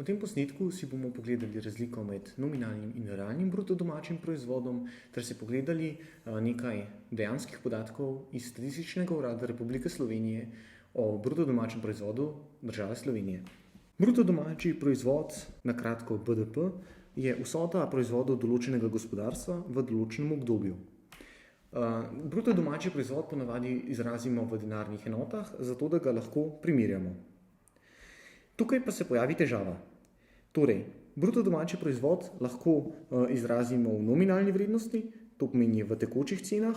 tem posnetku si bomo pogledali razliko med nominalnim in realnim bruto domačim proizvodom ter si pogledali nekaj dejanskih podatkov iz Statističnega urada Republike Slovenije o bruto domačem proizvodu države Slovenije. Bruto domači proizvod, na kratko BDP, je vsota proizvodov določenega gospodarstva v določenem obdobju. Bruto domači proizvod ponavadi izrazimo v denarnih enotah, zato da ga lahko primerjamo. Tukaj pa se pojavi težava. Torej, bruto domači proizvod lahko izrazimo v nominalni vrednosti, to pomeni v tekočih cenah,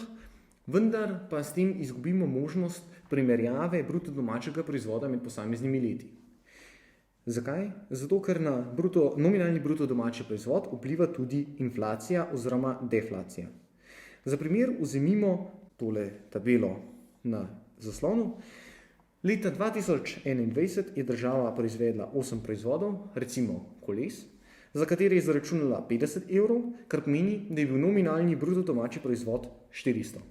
vendar pa s tem izgubimo možnost primerjave bruto domačega proizvoda med posameznimi leti. Zakaj? Zato, ker na nominalni bruto domači proizvod vpliva tudi inflacija oziroma deflacija. Za primer vzemimo tole tabelo na zaslonu. Leta 2021 je država proizvedla 8 proizvodov, recimo koles, za katere je zaračunala 50 evrov, kar pomeni, da je bil nominalni bruto domači proizvod 400.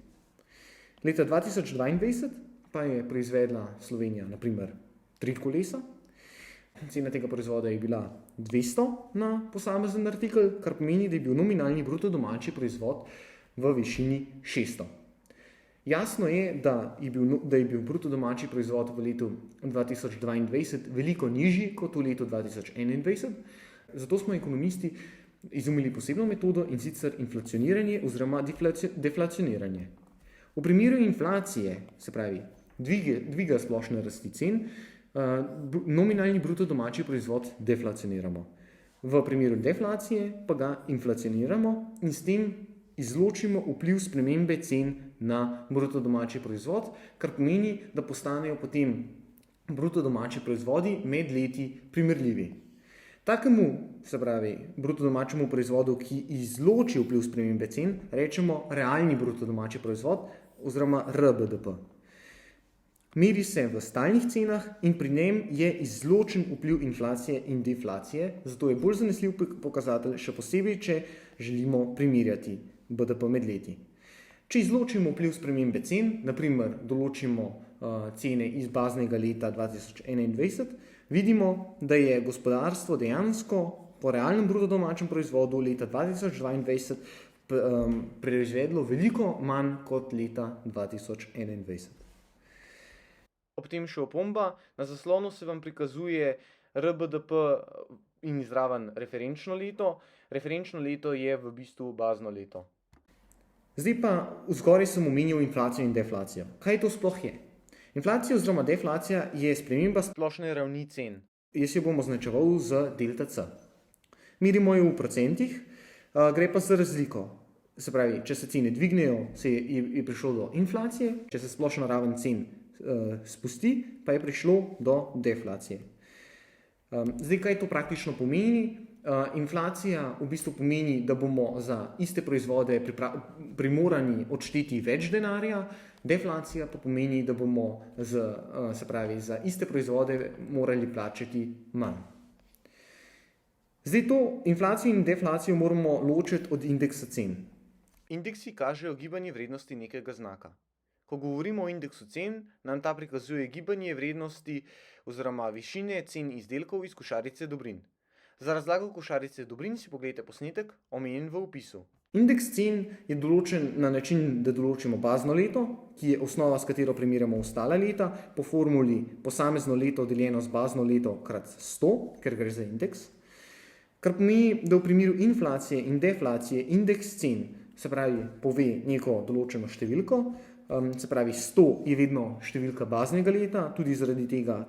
Leta 2022 pa je proizvedla Slovenija na primer 3 kolesa, cena tega proizvoda je bila 200 na posamezen artikel, kar pomeni, da je bil nominalni bruto domači proizvod v višini 600. Jasno je, da je bil bruto domači proizvod v letu 2022 veliko nižji kot v letu 2021, zato smo ekonomisti izumili posebno metodo, in sicer inflacioniranje oziroma deflacioniranje. V primeru inflacije, se pravi dviga splošne rasti cen, nominalni bruto domači proizvod deflacioniramo. V primeru deflacije pa ga inflacioniramo in s tem izločimo vpliv spremembe cen na bruto domači proizvod, kar pomeni, da postanejo potem bruto domači proizvodi med leti primerljivi. Takemu, se pravi, bruto domačemu proizvodu, ki izloči vpliv spremembe cen, rečemo realni bruto domači proizvod oziroma RBDP. Meri se v stalnih cenah in pri njem je izločen vpliv inflacije in deflacije, zato je bolj zanesljiv pokazatelj, še posebej, če želimo primerjati BDP med leti. Če izločimo vpliv spremembe cen, naprimer določimo cene iz baznega leta 2021, vidimo, da je gospodarstvo dejansko po realnem bruto domačem proizvodu leta 2022 proizvedlo veliko manj kot leta 2021. Ob tem še opomba, na zaslonu se vam prikazuje RBDP in zraven referenčno leto. Referenčno leto je v bistvu bazno leto. Zdaj pa zgoraj sem omenil inflacijo in deflacijo. Kaj to sploh je? Inflacija oziroma deflacija je sprememba splošne ravni cen. Jaz jo bom označeval z delta C. Merimo jo v procentih, gre pa za razliko. Se pravi, če se cene dvignejo, je prišlo do inflacije, če se splošna raven cen spusti, pa je prišlo do deflacije. Zdaj, kaj to praktično pomeni? Inflacija v bistvu pomeni, da bomo za iste proizvode primorani odšteti več denarja, deflacija pa pomeni, da bomo za iste proizvode morali plačati manj. Zdaj to inflacijo in deflacijo moramo ločiti od indeksa cen. Indeksi kažejo gibanje vrednosti nekega znaka. Ko govorimo o indeksu cen, nam ta prikazuje gibanje vrednosti oziroma višine cen izdelkov iz košarice dobrin. Za razlago košarice dobrin si pogledajte posnetek, omenjen v opisu. Indeks cen je določen na način, da določimo bazno leto, ki je osnova, s katero primerjamo ostala leta, po formuli posamezno leto deljeno z bazno leto krat 100, ker gre za indeks. Kar pomeni, da v primeru inflacije in deflacije indeks cen, se pravi, pove neko določeno številko, se pravi 100 je vedno številka baznega leta, tudi zaradi tega,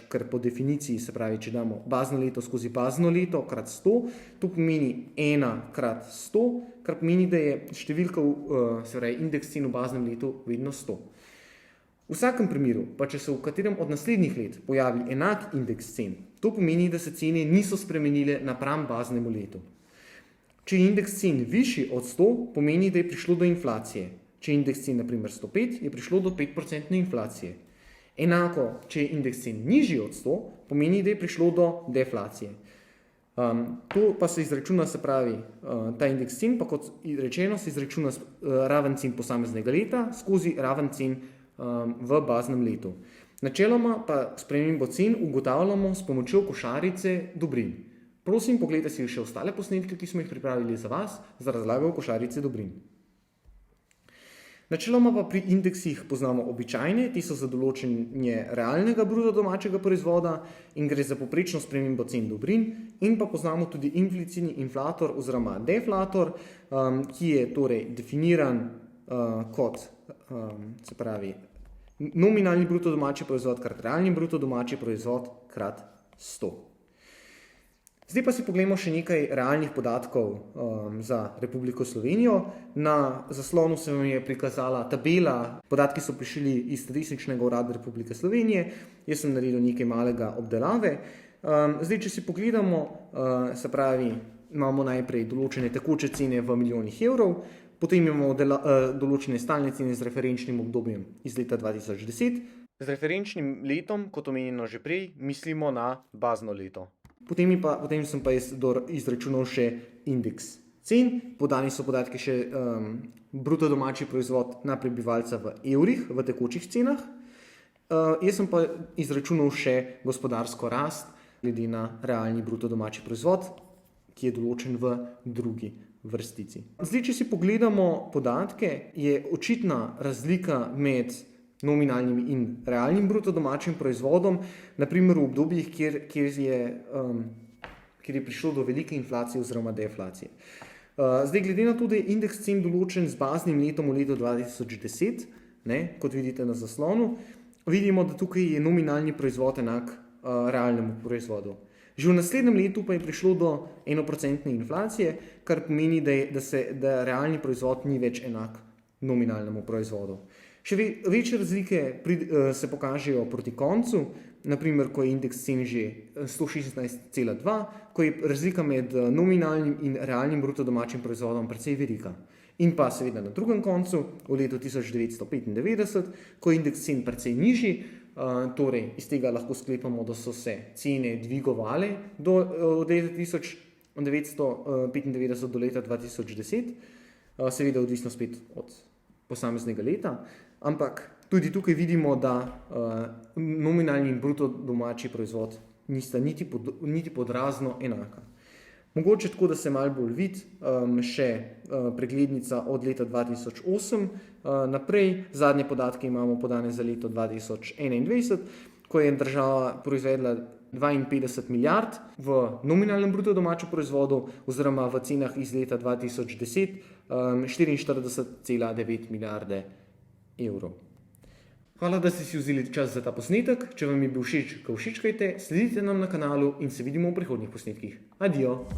ker po definiciji, se pravi, če damo bazno leto skozi bazno leto krat 100, to pomeni 1 krat 100, kar pomeni, da je številka, se pravi, indeks cen v baznem letu vedno 100. V vsakem primeru, pa če se v katerem od naslednjih let pojavi enak indeks cen, to pomeni, da se cene niso spremenile napram baznemu letu. Če je indeks cen višji od 100, pomeni, da je prišlo do inflacije. Če je indeks cen na primer 105, je prišlo do 5% inflacije. Enako, če je indeks cen nižji od 100, pomeni, da je prišlo do deflacije. To pa se izračuna, se pravi, ta indeks cen, pa kot rečeno, se izračuna raven cen posameznega leta skozi raven cen v baznem letu. Načeloma pa spremembo cen ugotavljamo s pomočjo košarice dobrin. Prosim, pogledajte si še ostale posnetke, ki smo jih pripravili za vas, za razlago košarice dobrin. Načeloma pa pri indeksih poznamo običajne, ti so za določenje realnega bruto domačega proizvoda in gre za povprečno spremembo cen dobrin, in pa poznamo tudi implicitni inflator oziroma deflator, ki je torej definiran kot nominalni bruto domači proizvod krat realni bruto domači proizvod krat 100. Zdaj pa si pogledamo še nekaj realnih podatkov za Republiko Slovenijo. Na zaslonu se vam je prikazala tabela, podatki so prišli iz Statističnega urada Republike Slovenije, jaz sem naredil nekaj malega obdelave. Zdaj, če si pogledamo, se pravi, imamo najprej določene tekoče cene v milijonih evrov, potem imamo določene stalne cene z referenčnim obdobjem iz leta 2010. Z referenčnim letom, kot omenjeno že prej, mislimo na bazno leto. Potem sem pa izračunal še indeks cen, podani so podatki še bruto domači proizvod na prebivalca v evrih, v tekočih cenah. Jaz sem pa izračunal še gospodarsko rast glede na realni bruto domači proizvod, ki je določen v drugi vrstici. Zdaj, če si pogledamo podatke, je očitna razlika med nominalnim in realnim bruto domačim proizvodom, naprimer v obdobjih, kjer je prišlo do velike inflacije oziroma deflacije. Zdaj, glede na to, da je indeks cen določen z baznim letom v letu 2010, kot vidite na zaslonu, vidimo, da tukaj je nominalni proizvod enak realnemu proizvodu. Že v naslednjem letu pa je prišlo do 1% inflacije, kar pomeni, da realni proizvod ni več enak nominalnemu proizvodu. Še večje razlike se pokažejo proti koncu, naprimer, ko je indeks cen že 116,2, ko je razlika med nominalnim in realnim bruto domačim proizvodom precej velika. In pa seveda na drugem koncu, v letu 1995, ko je indeks cen precej nižji, torej iz tega lahko sklepamo, da so se cene dvigovale do leta 1995 do leta 2010, seveda odvisno spet od posameznega leta, ampak tudi tukaj vidimo, da nominalni in bruto domači proizvod nista niti podrazno enaka. Mogoče tako, da se malo bolj vidi, še preglednica od leta 2008 naprej. Zadnje podatke imamo podane za leto 2021, ko je država proizvedla 52 milijard v nominalnem bruto domačem proizvodu oziroma v cenah iz leta 2010 44,9 milijarde evrov. Hvala, da ste si vzeli čas za ta posnetek. Če vam je bil všeč, ga všečkajte, sledite nam na kanalu in se vidimo v prihodnjih posnetkih. Adijo!